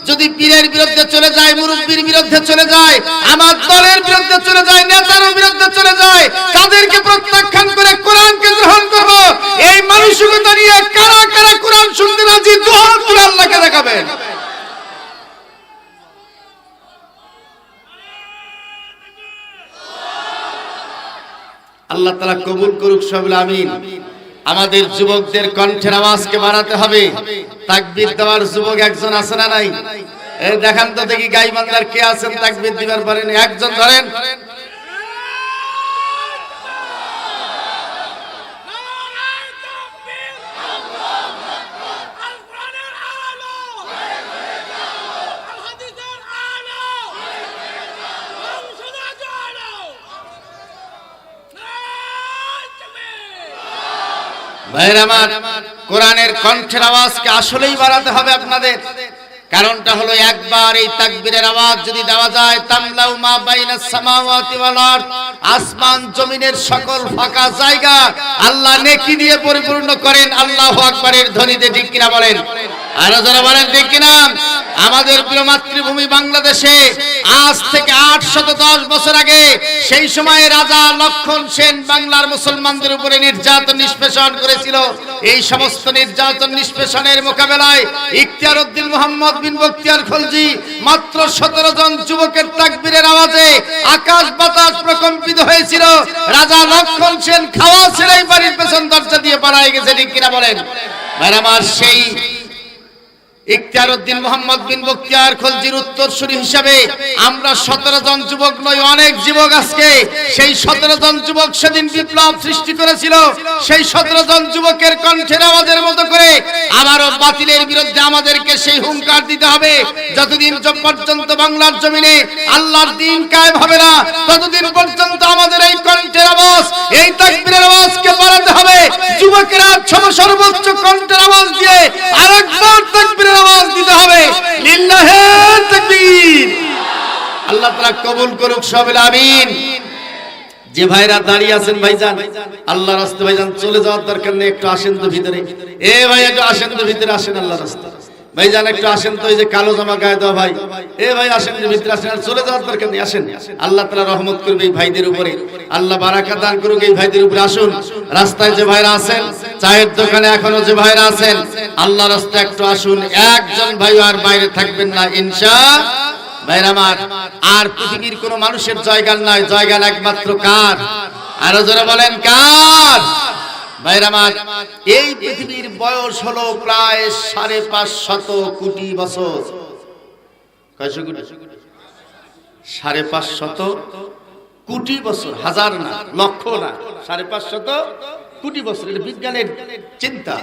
যদি পীরের বিরুদ্ধে চলে যায়, মুরব্বির বিরুদ্ধে চলে যায়, আমার দলের বিরুদ্ধে চলে যায়, নেতার বিরুদ্ধে চলে যায়, তাদেরকে প্রত্যাখ্যান করে কোরআনকে গ্রহণ করব, এই মানসিকতা নিয়ে কারা কারা কোরআন শুনতে রাজি দুহাত তুলে আল্লাহকে দেখাবেন। আল্লাহ তাআলা কবুল করুক, সবাই আমিন। আমাদের যুবকদের কণ্ঠের আওয়াজকে বাড়াতে হবে। তাকবীর দেওয়ার যুবক একজন আছে না নাই? এই দেখান তো দেখি গাইবান্ধার কে আছেন তাকবীর দিবার পারেন? একজন ধরেন। ভাইরা আমার, কোরআনের কণ্ঠের আওয়াজকে আসলেই বাড়াতে হবে আপনাদের। কারণটা হলো, একবার এই তাকবীরের আওয়াজ যদি দেওয়া যায়, তামলাউ মা বাইনাস সামাওয়াতি ওয়াল আরদ, আসমান জমিনের সকল ফাঁকা জায়গা আল্লাহ নেকি দিয়ে পরিপূর্ণ করেন। আল্লাহু আকবারের ধ্বনিতে ঠিক কিনা বলেন? আরো যারা বলেন ঠিক কিনা? আমাদের প্রিয় মাতৃভূমি বাংলাদেশে আজ থেকে 810 বছর আগে সেই সময়ে রাজা লক্ষণ সেন বাংলার মুসলমানদের উপরে নির্যাতন নিষ্পেষণ করেছিল। এই সমস্ত নির্যাতন নিষ্পেষণের মোকাবেলায় ইখতিয়ার উদ্দিন মোহাম্মদ বিন বখতিয়ার খলজি মাত্র 17 জন যুবকের তাকবীরের আওয়াজে আকাশ বাতাস প্রকম্পিত হয়েছিল। রাজা লক্ষণ সেন খাওয়া ছেড়েই বাড়ির পেছন দরজা দিয়ে পালায়ে গেছে, ঠিক কিনা বলেন? ভাইরা আমার, সেই ইখতিয়ার উদ্দিন মোহাম্মদ বিন বখতিয়ার খলজির উত্তরসূরি হিসাবে আমরা 17 জন যুবক নই, অনেক যুবক আজকে সেই 17 জন যুবক সেদিন বিপ্লব সৃষ্টি করেছিল। সেই 17 জন যুবকের কণ্ঠের আওয়াজের মতো করে আবারও বাতিলের বিরুদ্ধে আমাদেরকে সেই হুঙ্কার দিতে হবে। যতদিন পর্যন্ত বাংলার জমিনে আল্লাহর দ্বীন কায়েম হবে না, ততদিন পর্যন্ত আমাদের এই কণ্ঠের আওয়াজ, এই তাকবীরের আওয়াজকে বাড়াতে হবে। যুবকেরা সর্বোচ্চ কণ্ঠের আওয়াজ দিয়ে আরেকবার তাকবীরের আওয়াজ দিতে হবে। লিল্লাহি তাকবীর। আল্লাহ তাআলা কবুল করুক, সবাই আমিন। যে ভাইরা দাঁড়িয়ে আছেন ভাইজান, আল্লাহর রাস্তায় ভাইজান চলে যাওয়ার দরকার নেই, একটু আসেন তো ভিতরে। এ ভাই একটু আসেন তো ভিতরে, আসেন আল্লাহর রাস্তায় ভাইজান, একটু আসেন তো। এই যে কালো জামা গায়ে দেওয়া ভাই, এ ভাই আসেন ভিতরে, আসেন, আর চলে যাওয়ার দরকার নেই, আসেন। আল্লাহ তাআলা রহমত করবে এই ভাইদের উপরে, আল্লাহ বারাকা দান করুক এই ভাইদের উপরে। আসুন, রাস্তায় যে ভাইরা আছেন, চায়ের দোকানে এখনো যে ভাইরা আছেন, আল্লাহর রাস্তায় একটু আসুন। একজন ভাই আর বাইরে থাকবেন না ইনশাআল্লাহ। ভাইরা আমার, আর পৃথিবীর কোন মানুষের জায়গা নাই, জায়গা একমাত্র কার? আরো জোরে বলেন কার? ভাইরা আমার, এই পৃথিবীর বয়স হলো প্রায় 550 কোটি বছর। কয়শো কোটি? 550 কোটি বছর, হাজার না, লক্ষ না, 550 কোটি বছর। এটা বিজ্ঞানের চিন্তা।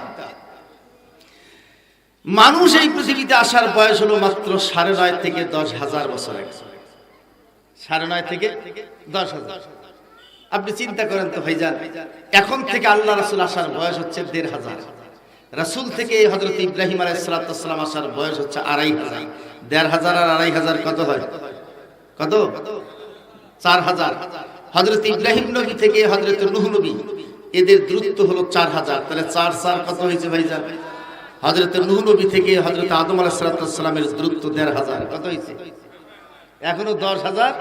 মানুষ এই পৃথিবীতে আসার বয়স হলো মাত্র 9.5 থেকে 10,000 বছর। 9.5 থেকে 10,000। আপনি চিন্তা করেন তো ভাইজান, এখন থেকে আল্লাহ রাসূল আসার বয়স হচ্ছে 1,500। রাসূল থেকে হযরত ইব্রাহিম আলাইহিস সালাম আসার বয়স হচ্ছে 2,500। 1,500 আর 2,500 কত হয়? কত? 4,000। হযরত ইব্রাহিম নবী থেকে হযরত নূহ নবী, এদের দূরত্ব হলো 4,000। তাহলে 4 4 কত হয়েছে ভাইজান? হযরত নূহ নবী থেকে হযরত আদম আলাইহিস সালামের দূরত্ব 1,500। কত হয়েছে? এখনো 10,000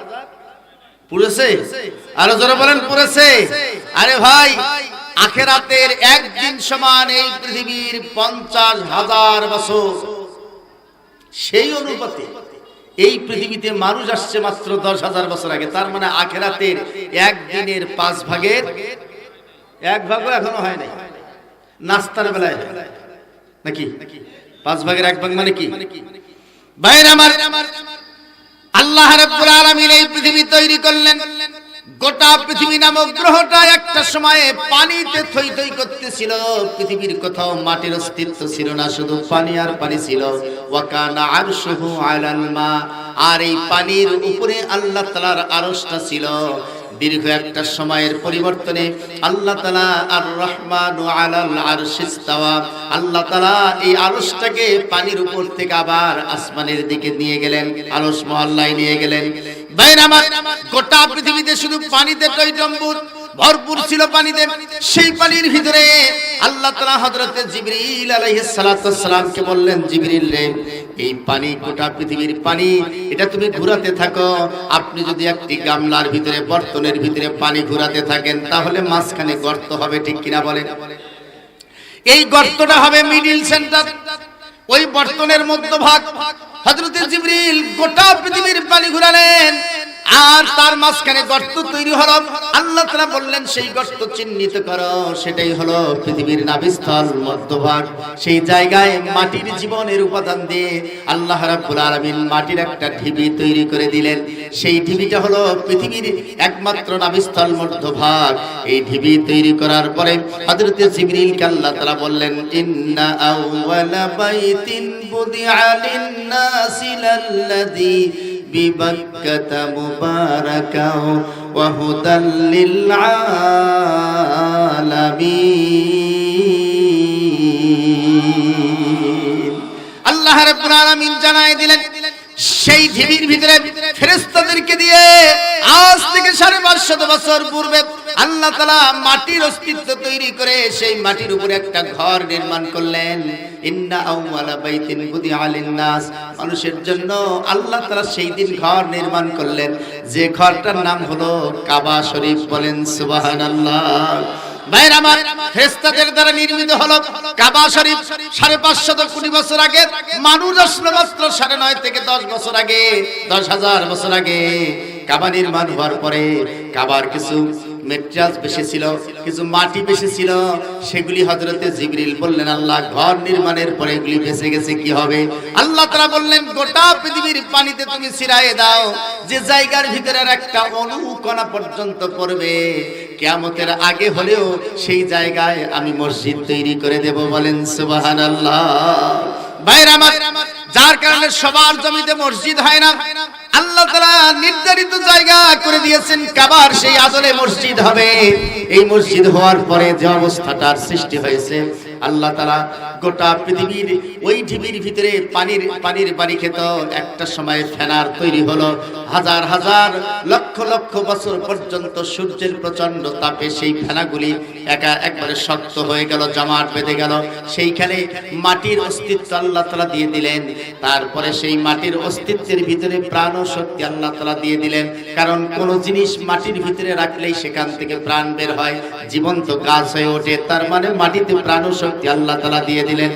পুরেছে? আরো জোরে বলেন পুরেছে? আরে ভাই, আখিরাতের একদিন সমান এই পৃথিবীর 50,000 বছর। সেই অনুপাতে এই পৃথিবীতে মানুষ আসছে মাত্র 10,000 বছর আগে। তার মানে আখিরাতের একদিনের 5 ভাগের 1 ভাগও এখনো হয় নাই। নাস্তার বেলায় নাকি 5 ভাগের 1 ভাগ মানে কি? ভাইরা আমার, আল্লাহ রাব্বুল আলামিন এই পৃথিবী তৈরি করলেন। গোটা পৃথিবী নামক গ্রহটা একটা সময়ে পানিতে থই থই করতেছিল। পৃথিবীর কোথাও মাটির অস্তিত্ব ছিল না, শুধু পানি আর পানি ছিল। ওয়া কানা আরশুহু আলাল মা, আর এই পানির উপরে আল্লাহ তাআলার আরশটা ছিল। দীর্ঘ একটা সময়ের পরিবর্তনে আল্লাহ তাআলা আর রহমানু আলাল আরশিস তাওয়া, আল্লাহ তাআলা এই আরশটাকে পানির উপর থেকে আবার আসমানের দিকে নিয়ে গেলেন, আরশ মহল্লায় নিয়ে গেলেন। ভাইরা আমার, গোটা পৃথিবীতে শুধু পানিতে টইটম্বুর ভরপুর ছিল পানিতে। সেই পানির ভিতরে আল্লাহ তাআলা হযরত জিবরিল আলাইহিস সালাতু ওয়াস সালামকে বললেন, জিবরিল রে, এই পানি গোটা পৃথিবীর পানি, এটা তুমি ঘোরাতে থাকো। আপনি যদি একটি গামলার ভিতরে, বর্তনের ভিতরে পানি ঘোরাতে থাকেন, তাহলে মাঝখানে গর্ত হবে, ঠিক কিনা বলেন? এই গর্তটা হবে মিডিল সেন্টার, ওই বর্তনের মধ্যভাগ। হযরত জিবরিল গোটা পৃথিবীর পানি ঘুরালেন, আর তার মাঝখানে গর্ত তৈরি হলো। আল্লাহ তাআলা বললেন, সেই গর্ত চিহ্নিত করো, সেটাই হলো পৃথিবীর নাভিস্থল, মধ্যভাগ। সেই জায়গায় মাটির জীবনের উপাদান দিয়ে আল্লাহ রাব্বুল আলামিন মাটির একটা ঢিবি তৈরি করে দিলেন। সেই ঢিবিটা হলো পৃথিবীর একমাত্র নাভিস্থল, মধ্যভাগ। এই ঢিবি তৈরি করার পরে হযরত জিবরিলকে আল্লাহ তাআলা বললেন, ইন্না আউওয়ালা বাইতিন বুদিআ লিন-নাসি লাল্লাযী বিবাক্কাতা মুবারাকাও ওয়া হুদাল লিল আলামিন। আল্লাহ রাব্বুল আলামিন জানায় দিলেন, সেই ঢিবির ভিতরে ফেরেশতাদেরকে দিয়ে আজ থেকে 550 বছর পূর্বে আল্লাহ তাআলা মাটির অস্তিত্ব তৈরি করে সেই মাটির উপরে একটা ঘর নির্মাণ করলেন। ইন্না আউওয়ালা বাইতিন বুদিআ লিন-নাস, মানুষের জন্য আল্লাহ তাআলা সেই দিন ঘর নির্মাণ করলেন, যে ঘরটার নাম হলো কাবা শরীফ। বলেন সুবহানাল্লাহ। ভাইরা আমার, ফেরেশতাদের দ্বারা নির্মিত হলো কাবা শরীফ। 550 কোটি বছর আগে মানুষ আসলো মাত্র 9.5 থেকে 10 বছর আগে, 10,000 বছর আগে কাবা নির্মাণ হওয়ার পরে কাবার কিছু মেটেরিয়ালস বেশি ছিল, কিছু মাটি বেশি ছিল। সেগুলি হযরতে জিবরিল বললেন, আল্লাহ ঘর নির্মাণের পরে এগুলি বেঁচে গেছে, কি হবে? আল্লাহ তাআলা বললেন, গোটা পৃথিবীর পানিতে তুমি ছিড়ায়ে দাও, যে জায়গার ভিতরে একটা অণুকণা পর্যন্ত পড়বে, কিয়ামতের আগে হলেও সেই জায়গায় আমি মসজিদ তৈরি করে দেব। বলেন সুবহানাল্লাহ। ভাইরা আমার, যার কারণে সবার জমিতে মসজিদ হয় না, আল্লাহ তাআলা নির্ধারিত জায়গা করে দিয়েছেন, কাবার সেই আদলে মসজিদ হবে। এই মসজিদ হওয়ার পরে যে অবস্থাটার সৃষ্টি হয়েছে, আল্লাহ তাআলা গোটা পৃথিবীর ওই ঢিবির ভিতরে পানির বাড়ি খেত। একটা সময় ফেনার তৈরি হলো, হাজার হাজার লক্ষ লক্ষ বছর পর্যন্ত সূর্যের প্রচন্ড তাপে সেই ফেনাগুলি একবারে শক্ত হয়ে গেল, জমাট বেঁধে গেল। সেইখানে মাটির অস্তিত্ব আল্লাহ তাআলা দিয়ে দিলেন। তারপরে সেই মাটির অস্তিত্বের ভিতরে প্রাণ ও শক্তি আল্লাহ তাআলা দিয়ে দিলেন, কারণ কোন জিনিস মাটির ভিতরে রাখলেই সেখান থেকে প্রাণ বের হয়, জীবন্ত গাছ হয়ে ওঠে। তার মানে মাটিতে প্রাণ ও শক্তি আল্লাহ তাআলা দিয়ে দিলেন।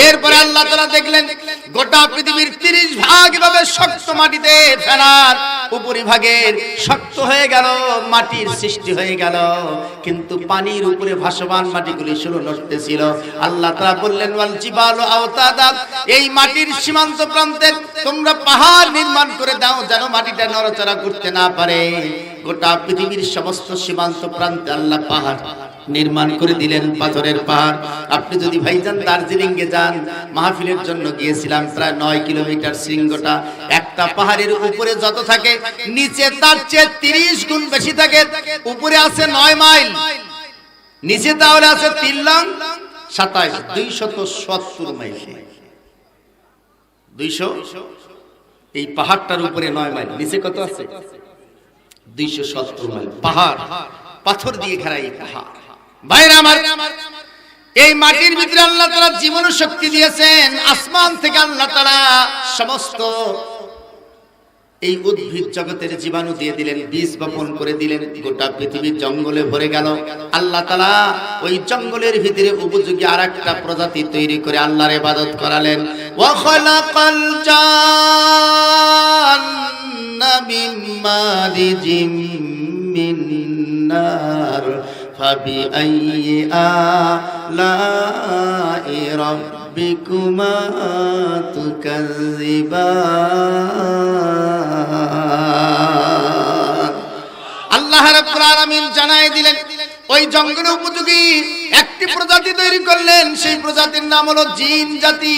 এরপরে আল্লাহ তাআলা দেখলেন, গোটা পৃথিবীর 30 ভাগ এভাবে শক্ত মাটিতে ফেনার উপরিভাগের শক্ত হয়ে গেল, মাটির সৃষ্টি হয়ে গেল, কিন্তু পানির উপরে ভাসমান মাটিগুলি শুরু নড়তেছিল। আল্লাহ তাআলা বললেন, ওয়াল জিবালু আওতাদা, এই মাটির সীমান্ত প্রান্তে তোমরা পাহাড় নির্মাণ করে দাও, যেন মাটিটা নড়াচড়া করতে না পারে। গোটা পৃথিবীর সমস্ত সীমান্ত প্রান্তে আল্লাহ পাহাড় নির্মাণ করে দিলেন, পাথরের পাহাড়। আপনি যদি ভাইজান দার্জিলিং এ যান, মাহফিলের জন্য গিয়েছিলাম, প্রায় 9 কিলোমিটার শৃঙ্গটা। একটা পাহাড়ের উপরে যত থাকে, নিচে তার চেয়ে 30 গুণ বেশি থাকে। উপরে আছে 9 মাইল, নিচে তাহলে আছে 3 লাখ 27, 270 মাইল। 200, এই পাহাড়টার উপরে 9 মাইল, নিচে কত আছে? 270 মাইল পাহাড়, পাথর দিয়ে ঘেরা এই পাহাড়। ভাইরা আমার, এই মাটির ভিতরে আল্লাহ তাআলা জীবন শক্তি দিয়েছেন। আসমান থেকে আল্লাহ তাআলা সমস্ত এই উদ্ভিদ জগতের জীবাণু দিয়ে দিলেন, বীজ বপন করে দিলেন। গোটা পৃথিবী জঙ্গলে ভরে গেল। আল্লাহ তাআলা ওই জঙ্গলের ভিতরে উপযোগী আরেকটা প্রজাতি তৈরি করে আল্লাহর ইবাদত করালেন। ওয়া খালাকাল জান্না মিন মারিজিম মিন নার ফাবিআইয়ি আলা'i রাব্বিকুমা তুকাযযিবান। আল্লাহ রাব্বুল আলামিন জানায় দিলেন, ওই জঙ্গলে উপযোগী একটি প্রজাতি তৈরি করলেন। সেই প্রজাতির নাম হলো জিন জাতি।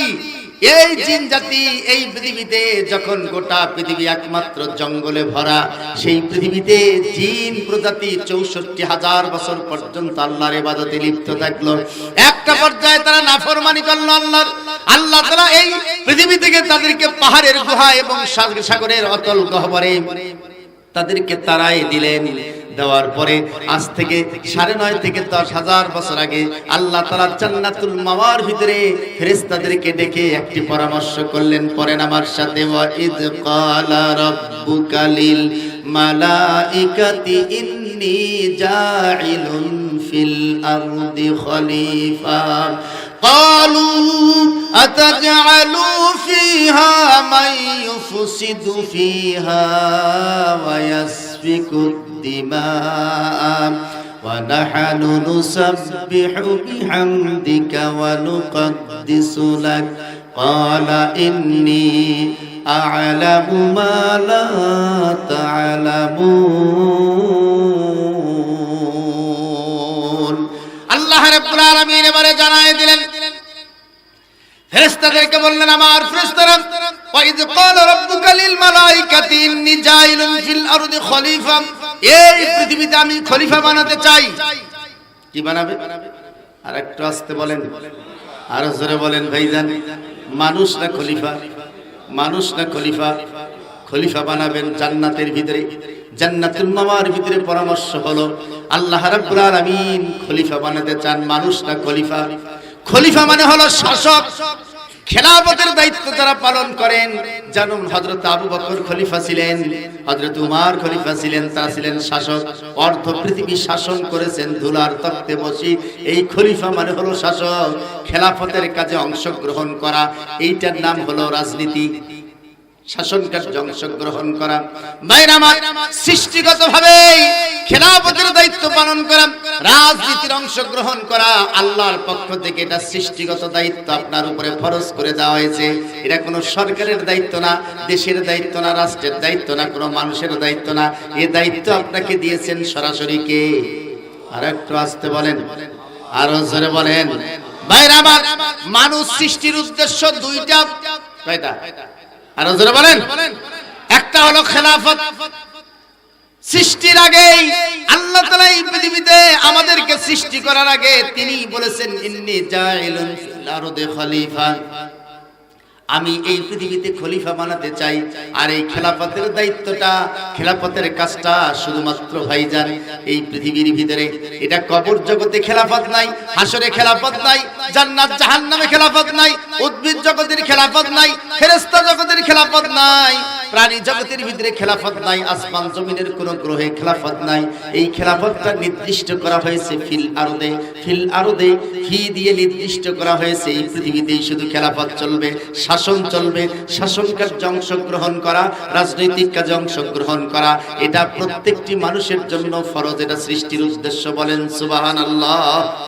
এই জিন জাতি এই পৃথিবীতে, যখন গোটা পৃথিবী একমাত্র জঙ্গলে ভরা, সেই পৃথিবীতে জিন প্রজাতি 64,000 বছর পর্যন্ত আল্লাহর ইবাদতে লিপ্ত থাকলো। একটা পর্যায়ে তারা নাফরমানি করলো আল্লাহর। আল্লাহ তাআলা এই পৃথিবী থেকে তাদেরকে পাহাড়ের গুহা এবং সাগরের অতল গহ্বরে তাদেরকে তাড়াই দিলেন। দেওয়ার পরে আজ থেকে 9.5 থেকে 10,000 বছর আগে আল্লাহ তাআলা জান্নাতুল মাওয়ার ভিতরে ফেরেশতাদেরকে ডেকে একটি পরামর্শ করলেন। পড়েন আমার সাথে, ওয়া ইয ক্বালা রাব্বুকা লিল মালাইকাতি ইন্নী জাইলুন ফিল আরদি খলিফা قالوا أتجعل فيها من يفسد فيها ويسفك الدماء ونحن نسبح بحمدك ونقدس لك قال إني أعلم ما لا تعلمون। আল্লাহ রাব্বুল আলামিন এবারে জানায় দিলেন, ফেরেশতাদেরকে বললেন, আমার ফেরেশতারা, ওয়া ইয ক্বালা রাব্বুকা লিল মালাইকাতি ইন্নী জাইলুন ফিল আরদি খলিফা, এই পৃথিবীতে আমি খলিফা বানাতে চাই। কি বানাবে? আরেকটু আস্তে বলেন, আরো জোরে বলেন ভাইজান। মানুষ না খলিফা? মানুষ না খলিফা? খলিফা বানাবেন জান্নাতের ভিতরে, জান্নাতুল মাওয়ার ভিতরে। পরামর্শ হলো আল্লাহ রাব্বুল আলামিন খলিফা বানাতে চান, মানুষ না খলিফা। খলিফা মানে হলো শাসক। খেলাফতের দায়িত্ব যারা পালন করেন, জানুন হযরত আবু বকর খলিফা ছিলেন, হযরত উমর খলিফা ছিলেন, তারা ছিলেন শাসক। অর্ধ পৃথিবী শাসন করেছেন ধুলার তখ্তে বসে। এই খলিফা মানে হলো শাসক। খেলাফতের কাজে অংশগ্রহণ করা, এইটার নাম হলো রাজনীতি। শাসন কার্যে অংশগ্রহণ করা, ভাইরা আমার, সৃষ্টিগতভাবে খেলাফতের দায়িত্ব পালন করা, রাজনীতির অংশগ্রহণ করা আল্লাহর পক্ষ থেকে এটা সৃষ্টিগত দায়িত্ব আপনার উপরে ফরজ করে দেওয়া হয়েছে। এটা কোনো সরকারের দায়িত্ব না, দেশের দায়িত্ব না, রাষ্ট্রের দায়িত্ব না, কোনো মানুষের দায়িত্ব না। এই দায়িত্ব আপনাকে দিয়েছেন সরাসরি কে? আর একটু আসতে বলেন, আরো জোরে বলেন। ভাইরা আমার, মানুষ সৃষ্টির উদ্দেশ্য দুইটা। কয়টা? আরো জোরে বলেন। একটা হলো খেলাফত। সৃষ্টির আগে আল্লাহ তাআলা এই পৃথিবীতে আমাদেরকে সৃষ্টি করার আগে তিনি বলেছেন, ইন্নী জাইলুন ফিল আরদি খলিফা, আমি এই পৃথিবীতে খলিফা বানাতে চাই। আর এই খেলাফতের দায়িত্বটা, খেলাফতের কাজটা শুধুমাত্র ভাইজান এই পৃথিবীর ভিতরে। এটা কবর জগতে খেলাফত নাই, হাসরে খেলাফত নাই, জান্নাত জাহান্নামে খেলাফত নাই, উদ্ভিদ জগতের খেলাফত নাই, ফেরেশতা জগতের খেলাফত নাই, প্রাণী জগতের ভিতরে খেলাফত নাই, আসমান জমিনের কোন গ্রহে খেলাফত নাই। এই খেলাফতটা নির্দিষ্ট করা হয়েছে ফিল আরদে। ফিল আরদে ফি দিয়ে নির্দিষ্ট করা হয়েছে এই পৃথিবীতেই শুধু খেলাফত চলবে, শাসন চলবে। শাসন কার্যে অংশগ্রহণ করা, রাজনৈতিক কাজে অংশগ্রহণ করা, এটা প্রত্যেকটি মানুষের জন্য ফরজ। এটা সৃষ্টির উদ্দেশ্য। বলেন সুবহানাল্লাহ।